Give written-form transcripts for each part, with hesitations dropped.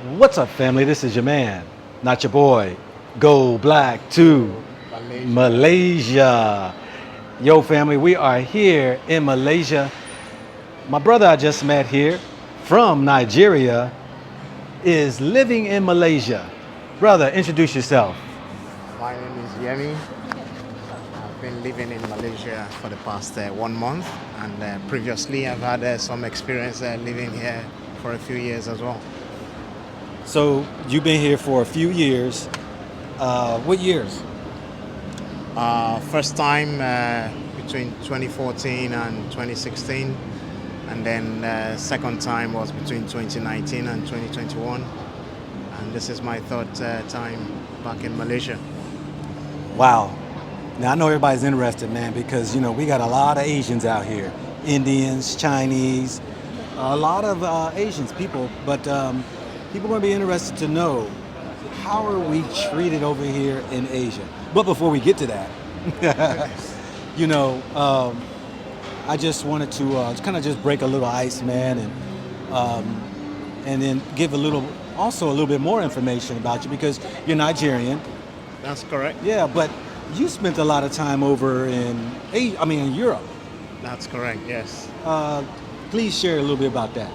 What's up, family? This is your man, not your boy, Go Black to Malaysia. Malaysia. Yo, family, we are here in Malaysia. My brother I just met here from Nigeria is living in Malaysia. Brother, introduce yourself. My name is Yemi. I've been living in Malaysia for the past 1 month, and previously I've had some experience living here for a few years as well. So, you've been here for a few years. What years? First time between 2014 and 2016, and then second time was between 2019 and 2021, and this is my third time back in Malaysia. Wow. Now I know everybody's interested, man, because we got a lot of Asians out here, Indians, Chinese, a lot of Asians people. But people are going to be interested to know how are we treated over here in Asia. But before we get to that, you know, I just wanted to kind of just break a little ice, man, and then give also a little bit more information about you because you're Nigerian. That's correct. Yeah, but you spent a lot of time over in Europe. That's correct. Yes. Please share a little bit about that.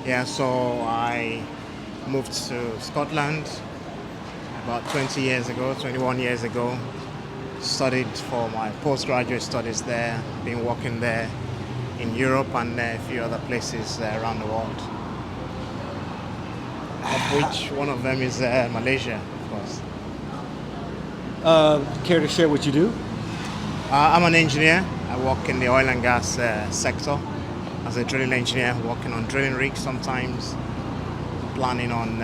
Yeah, so I moved to Scotland about 20 years ago, 21 years ago. Studied for my postgraduate studies there, been working there in Europe and a few other places around the world. Of which one of them is Malaysia, of course. Care to share what you do? I'm an engineer. I work in the oil and gas sector as a drilling engineer, working on drilling rigs sometimes, planning on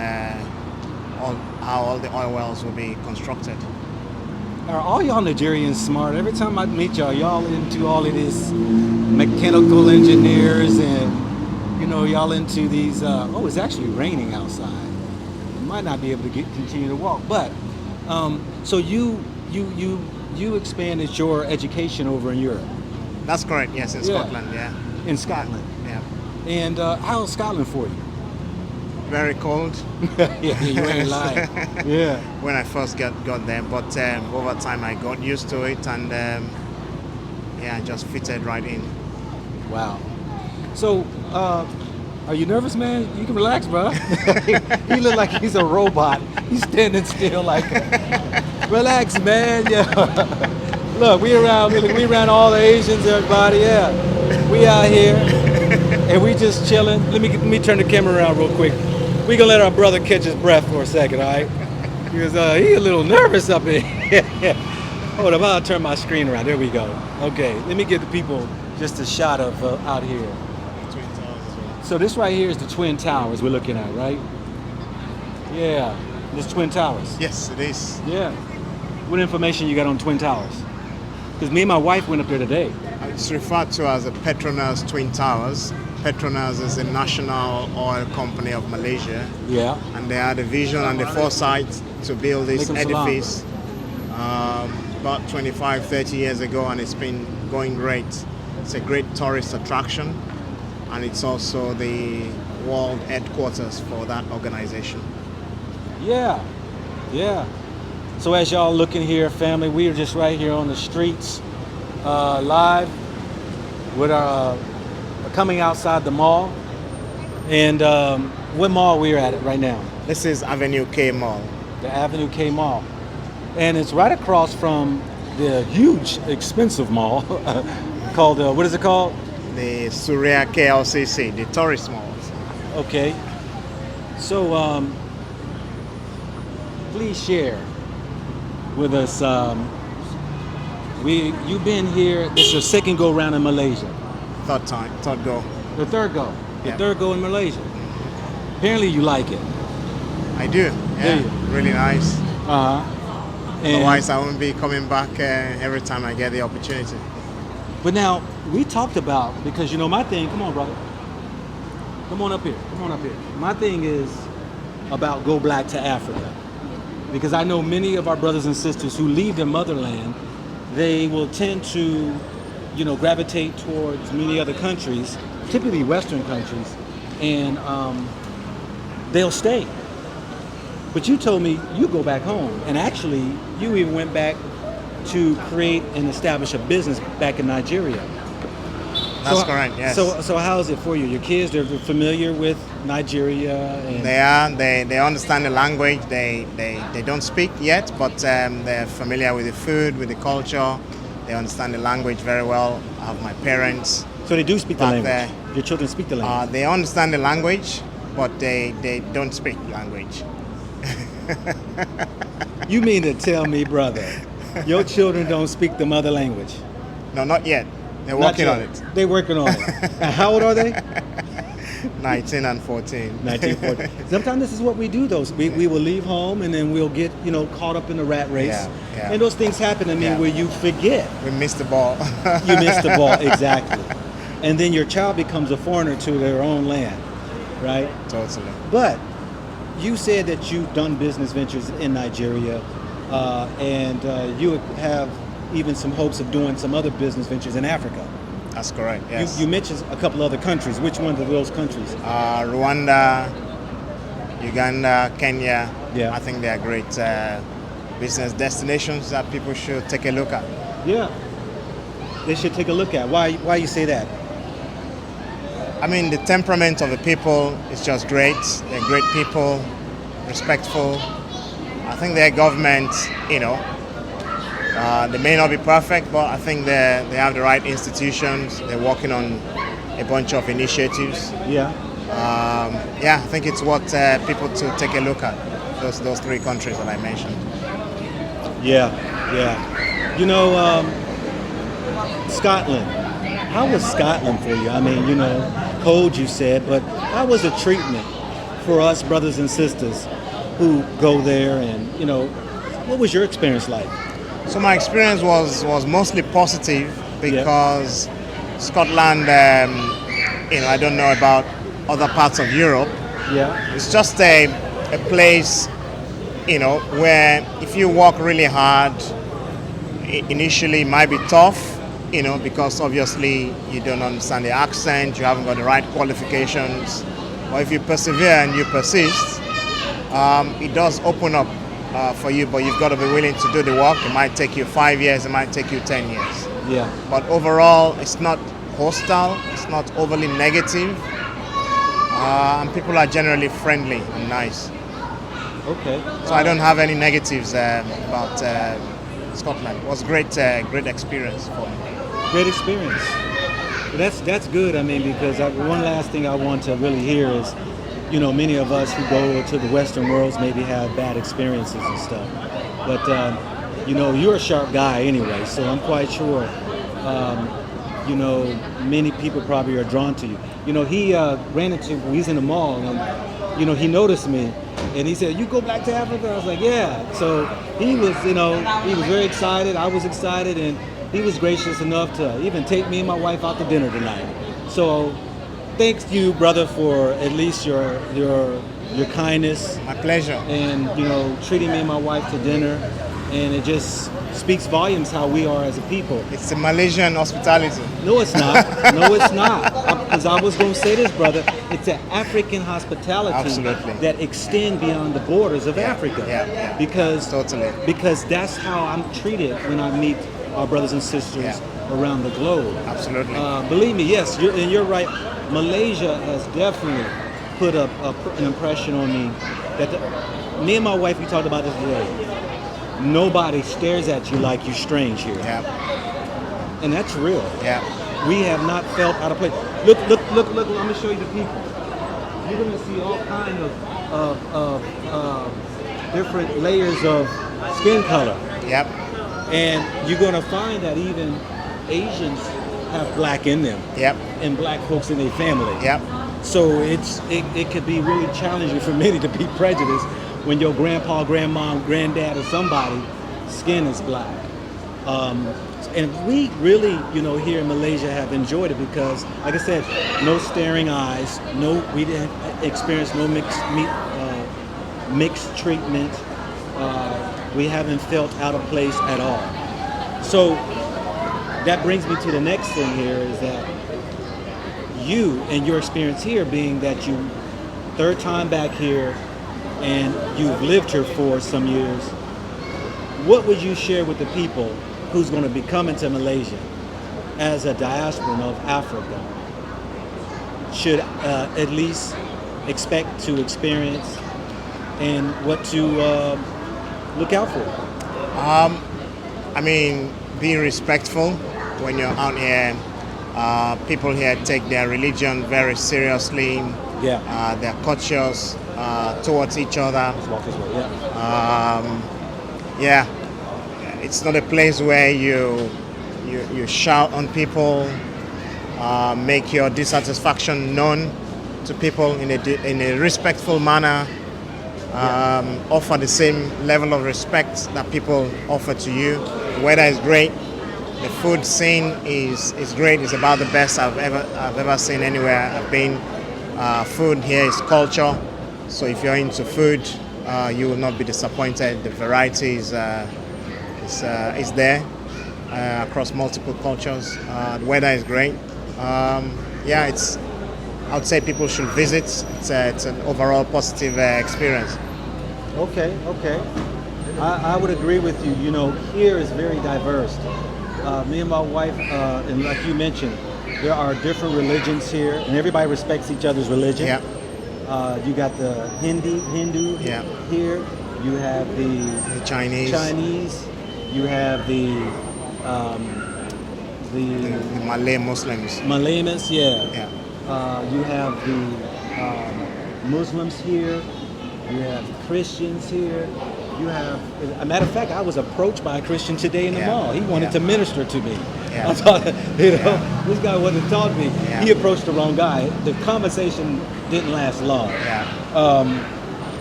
how all the oil wells will be constructed. Are all y'all Nigerians smart? Every time I meet y'all into all of this mechanical engineers and y'all into these. It's actually raining outside. You might not be able to continue to walk, but so you expanded your education over in Europe. That's correct. Yes, in Scotland. Yeah. In Scotland. Yeah. And how's Scotland for you? Very cold. Yeah, you ain't lying. Yeah. When I first got there, but over time I got used to it, and I just fitted right in. Wow. So, are you nervous, man? You can relax, bro. He look like he's a robot. He's standing still, like, relax, man. Yeah. Look, we around all the Asians, everybody. Yeah, we out here, and we just chilling. Let me turn the camera around real quick. We gonna let our brother catch his breath for a second, all right? Because he a little nervous up here. Hold up, I'll turn my screen around. There we go. Okay, let me give the people just a shot of out here. Twin Towers as well. So this right here is the Twin Towers we're looking at, right? Yeah, this Twin Towers. Yes, it is. Yeah. What information you got on Twin Towers? Because me and my wife went up there today. It's referred to as the Petronas Twin Towers. Petronas is the national oil company of Malaysia. Yeah. And they had the vision and the foresight to build this edifice about 25, 30 years ago, and it's been going great. It's a great tourist attraction, and it's also the world headquarters for that organization. Yeah. Yeah. So as y'all looking here, family, we are just right here on the streets, live with our coming outside the mall. And what mall we're at right now? This is Avenue K Mall. The Avenue K Mall. And it's right across from the huge, expensive mall called, what is it called? The Surya KLCC, the tourist malls. Okay. So please share with us. You've been here, this is your second go round in Malaysia. Third go. The third go. The Yeah. third go in Malaysia. Apparently you like it. I do. Yeah, Do you? really nice. Uh-huh. And, Otherwise, I won't be coming back every time I get the opportunity. but now, we talked about, because my thing, come on, brother. Come on up here. My thing is about go black to Africa. Because I know many of our brothers and sisters who leave their motherland, they will tend to, gravitate towards many other countries, typically Western countries, and they'll stay. But you told me you go back home, and actually, you even went back to create and establish a business back in Nigeria. That's correct. Yes. So how is it for you? Your kids, they're familiar with Nigeria, and They are. They understand the language. They don't speak yet, but they're familiar with the food, with the culture. They understand the language very well. I have my parents. so they do speak the back language. there. Your children speak the language. They understand the language, but they don't speak language. You mean to tell me, brother, your children don't speak the mother language? No, not yet. They're Not working yet. on it. They're working on it. And how old are they? 19 and 14. 1940. Sometimes this is what we do, though. We will leave home and then we'll get, caught up in the rat race. Yeah. And those things happen to me Yeah. where you forget. We missed the ball. You missed the ball, exactly. And then your child becomes a foreigner to their own land, right? Totally. But you said that you've done business ventures in Nigeria, and you have even some hopes of doing some other business ventures in Africa. That's correct. Yes. You mentioned a couple other countries. Which ones of those countries? Rwanda, Uganda, Kenya. Yeah. I think they are great business destinations that people should take a look at. Yeah, they should take a look at. Why you say that? I mean, the temperament of the people is just great. They're great people, respectful. I think their government, they may not be perfect, but I think they have the right institutions. They're working on a bunch of initiatives. Yeah. I think it's what people to take a look at. Those three countries that I mentioned. Yeah. Scotland. How was Scotland for you? I mean, cold you said, but how was the treatment for us brothers and sisters who go there, and what was your experience like? So my experience was mostly positive because Scotland, I don't know about other parts of Europe. Yeah. It's just a place, where if you work really hard, initially it might be tough, because obviously you don't understand the accent, you haven't got the right qualifications. But if you persevere and you persist, it does open up for you, but you've got to be willing to do the work. It might take you 5 years, it might take you 10 years. Yeah. But overall, it's not hostile, it's not overly negative, and people are generally friendly and nice. Okay. So I don't have any negatives about Scotland. It was great experience for me. Great experience. That's good. I mean, because one last thing I want to really hear is, many of us who go to the Western worlds maybe have bad experiences and stuff. But you're a sharp guy anyway, so I'm quite sure. Many people probably are drawn to you. He ran into. He's in the mall, and he noticed me, and he said, "You go back to Africa?" I was like, "Yeah." So he was, he was very excited. I was excited, and he was gracious enough to even take me and my wife out to dinner tonight. So, thanks to you, brother, for at least your kindness. My pleasure. And treating me and my wife to dinner, and it just speaks volumes how we are as a people. It's the Malaysian hospitality. No, it's not. No, it's not. Because I was going to say this, brother. It's an African hospitality Absolutely. that extend beyond the borders of Africa. Yeah. Because Totally. Because that's how I'm treated when I meet our brothers and sisters around the globe. Absolutely. Believe me, yes, you're right. Malaysia has definitely put an impression on me that me and my wife, we talked about this today. Nobody stares at you like you're strange here. Yeah. And that's real. Yeah. We have not felt out of place. Look, I'm going to show you the people. You're going to see all kind of different layers of skin color. Yep. And you're going to find that even Asians have black in them. Yep. And black folks in their family. Yep. So it could be really challenging for many to be prejudiced when your grandpa, grandma, granddad, or somebody skin is black. And we really, here in Malaysia have enjoyed it because, like I said, no staring eyes, we didn't experience no mixed treatment. We haven't felt out of place at all. So that brings me to the next thing here is that you and your experience here being that you third time back here, and you've lived here for some years, what would you share with the people who's going to be coming to Malaysia as a diasporan of Africa should at least expect to experience and what to look out for? I mean, be respectful when you're out here. People here take their religion very seriously. Yeah. They're courteous towards each other. Let's walk this way. Yeah. Yeah, it's not a place where you shout on people, make your dissatisfaction known to people in a respectful manner. Offer the same level of respect that people offer to you. The weather is great. The food scene is great. It's about the best I've ever seen anywhere I've been. Food here is culture. So if you're into food, you will not be disappointed. The variety is there across multiple cultures. The weather is great. I would say people should visit. It's an overall positive experience. Okay. I would agree with you. You know, here is very diverse. Me and my wife, and like you mentioned, there are different religions here, and everybody respects each other's religion. Yeah. You got the Hindu Yeah. here. You have the Chinese. You have the Malay Muslims. Malaysians. Yeah. Yeah. You have the Muslims here. You have Christians here. You have, as a matter of fact, I was approached by a Christian today in the mall. He wanted to minister to me. Yeah. I thought, this guy wouldn't have taught me. Yeah. He approached the wrong guy. The conversation didn't last long. Yeah.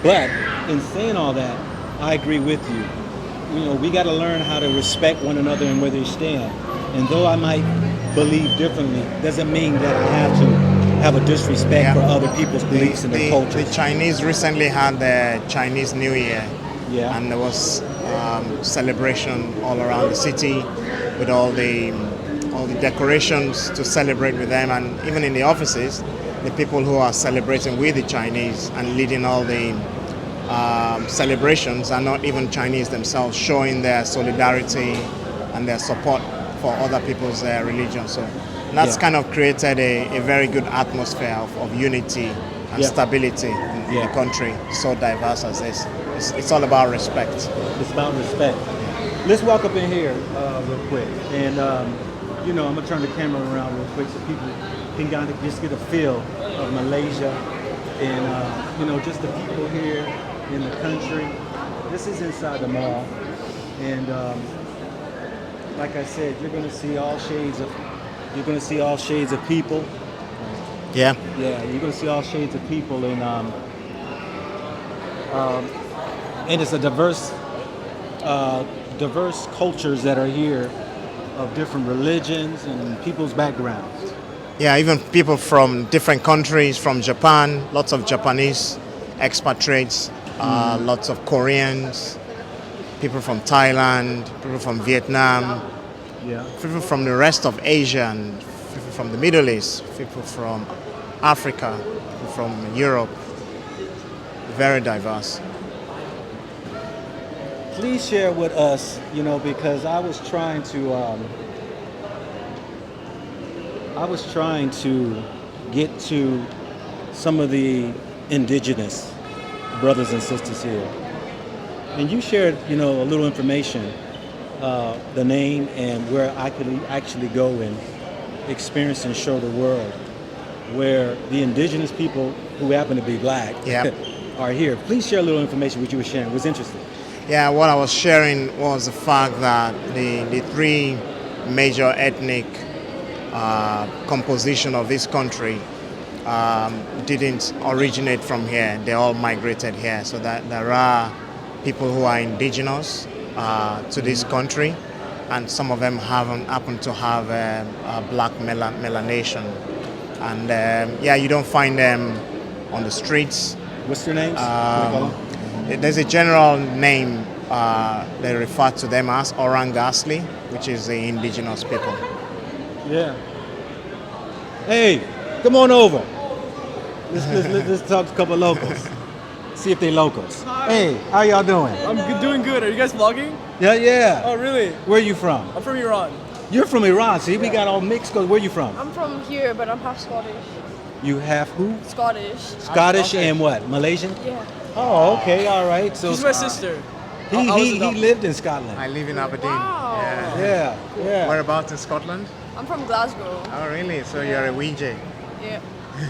But in saying all that, I agree with you. You know, we got to learn how to respect one another and where they stand. And though I might believe differently, doesn't mean that I have to have a disrespect for other people's beliefs and their culture. The Chinese recently had the Chinese New Year. Yeah. And there was celebration all around the city with all the decorations to celebrate with them, and even in the offices, the people who are celebrating with the Chinese and leading all the celebrations are not even Chinese themselves, showing their solidarity and their support for other people's religion. So that's kind of created a very good atmosphere of unity and stability in the country, so diverse as this. It's all about respect. It's about respect. Let's walk up in here real quick. And, I'm going to turn the camera around real quick so people can kind of just get a feel of Malaysia and, just the people here in the country. This is inside the mall. And like I said, you're going to see all shades of people. Yeah. Yeah, you're going to see all shades of people, and it's a diverse cultures that are here of different religions and people's backgrounds. Yeah, even people from different countries, from Japan, lots of Japanese expatriates, lots of Koreans, people from Thailand, people from Vietnam, people from the rest of Asia, and people from the Middle East, people from Africa, people from Europe. Very diverse. Please share with us, because I was trying to get to some of the indigenous brothers and sisters here. And you shared, a little information, the name and where I could actually go and experience and show the world where the indigenous people who happen to be black are here. Please share a little information what you were sharing. It was interesting. Yeah, what I was sharing was the fact that the three major ethnic composition of this country didn't originate from here. They all migrated here. So that there are people who are indigenous to this country, and some of them happen to have a black melanation. And you don't find them on the streets. What's their names? There's a general name they refer to them as Orang Asli, which is the indigenous people. Yeah. Hey, come on over. Let's talk to a couple of locals. See if they locals. Hey, how y'all doing? Doing good. Are you guys vlogging? Yeah, yeah. Oh, really? Where you from? I'm from Iran. You're from Iran. See, we got all mixed. Cause where you from? I'm from here, but I'm half Scottish. You have who? Scottish. Scottish and what? Malaysian? Yeah. Oh, okay, all right. So She's my sister. he lived in Scotland. I live in Aberdeen. Wow. Yeah. Yeah. Whereabouts in Scotland? I'm from Glasgow. Oh, really? So you're a Ouija. Yeah.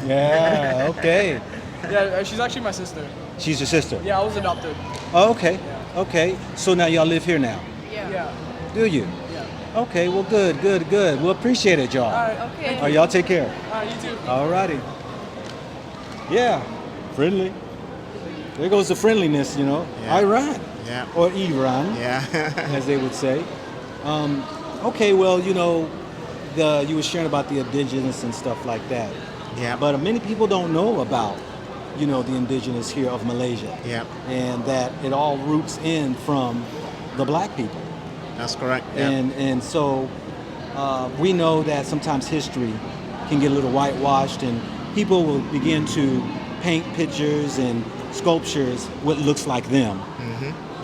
Yeah. Okay. Yeah, she's actually my sister. She's your sister. Yeah, I was adopted. Oh, okay. Okay. So now y'all live here now. Yeah. Yeah. Do you? Yeah. Okay. Well, good. We'll appreciate it, y'all. All right. Okay. All right, y'all take care. All right, you too. All righty. Yeah. Friendly. There goes the friendliness, you know. Yeah. Iran. Yeah. Or Iran, Yeah. as they would say. Okay, well, you know, you were sharing about the indigenous and stuff like that. Yeah. But many people don't know about, you know, the indigenous here of Malaysia. Yeah. And that it all roots in from the black people. That's correct. Yeah. And so we know that sometimes history can get a little whitewashed and people will begin to paint pictures and sculptures what looks like them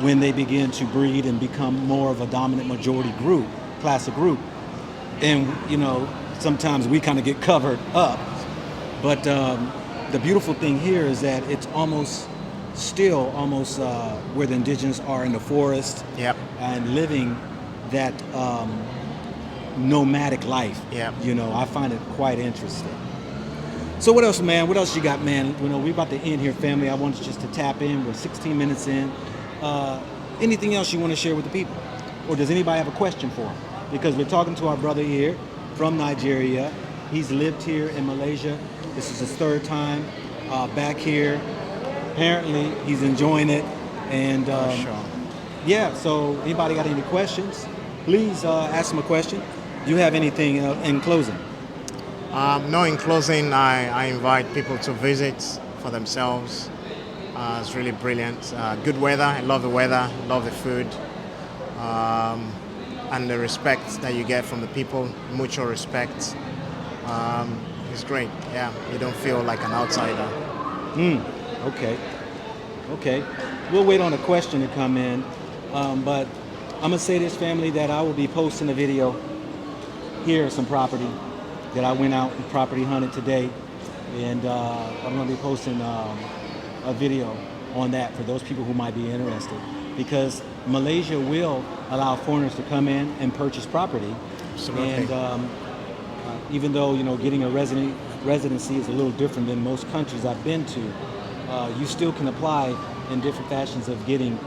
when they begin to breed and become more of a dominant majority group, classic group. And, you know, sometimes we kind of get covered up. But the beautiful thing here is that it's almost where the indigenous are in the forest Yep. and living that nomadic life. Yep. You know, I find it quite interesting. So what else, man? What else you got, man? You know, we're about to end here, family. I wanted just to tap in. We're 16 minutes in. Anything else you want to share with the people? Or does anybody have a question for him? Because we're talking to our brother here from Nigeria. He's lived here in Malaysia. This is his third time back here. Apparently, he's enjoying it. And Sure. yeah, so anybody got any questions? Please ask him a question. Do you have anything in closing? No, in closing, I invite people to visit for themselves. It's really brilliant. Good weather. I love the weather. Love the food. And the respect that you get from the people, mutual respect. It's great. Yeah, you don't feel like an outsider. Okay. We'll wait on a question to come in. But I'm going to say this, family, that I will be posting a video here, some property that I went out and property hunted today. And I'm going to be posting a video on that for those people who might be interested. Because Malaysia will allow foreigners to come in and purchase property. Absolutely. And even though, you know, getting a residency is a little different than most countries I've been to, you still can apply in different fashions of getting,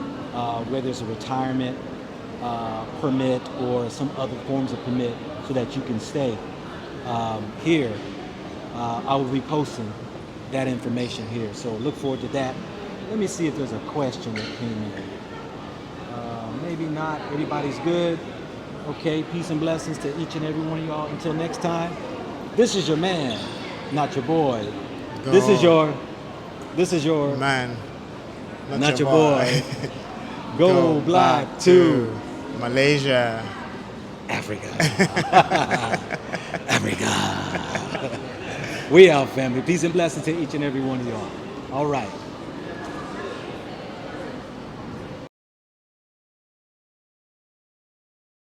whether it's a retirement permit or some other forms of permit so that you can stay here. I will be posting that information here. So look forward to that. Let me see if there's a question that came in. Maybe not. Everybody's good. Okay, peace and blessings to each and every one of y'all. Until next time, this is your man, not your boy. Go. This is your Man, not your boy. Go black back to Malaysia. Africa. Africa. We out, family. Peace and blessings to each and every one of y'all. All right.